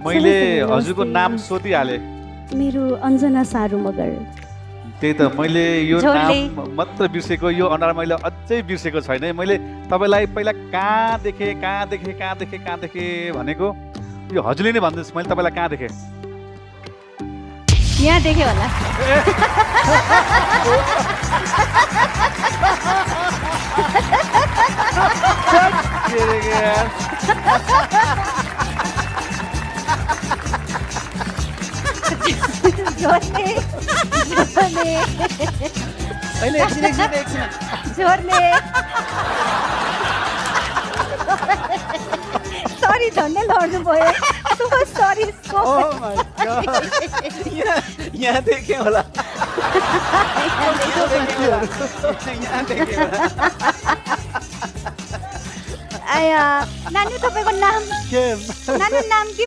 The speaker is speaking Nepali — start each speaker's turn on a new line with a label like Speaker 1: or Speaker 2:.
Speaker 1: मैले
Speaker 2: नमस्ते।
Speaker 1: हजुरको नाम सोधिहालेँ।
Speaker 2: मेरो अञ्जना सारू मगर।
Speaker 1: त्यही त मैले यो
Speaker 3: जोडले।
Speaker 1: नाम मात्र बिर्सेको, यो अनुहार मैले अझै बिर्सेको छैन है। मैले तपाईँलाई पहिला कहाँ देखेँ भनेको यो हजुरले नै भनिदिनुहोस्, मैले तपाईँलाई कहाँ देखेँ?
Speaker 3: यहाँ देखेँ होला।
Speaker 1: के रे के यार?
Speaker 3: जोड्ने जोड्ने
Speaker 4: अहिले एकछिन
Speaker 3: जोड्ने सरी झन्डै लड्नु भयो। सरी
Speaker 4: ओह माय गॉड यहाँ देखेँ होला यहाँ देखेँ होला
Speaker 3: आया नानी तपाईँको नाम
Speaker 1: के
Speaker 3: नानी नाम के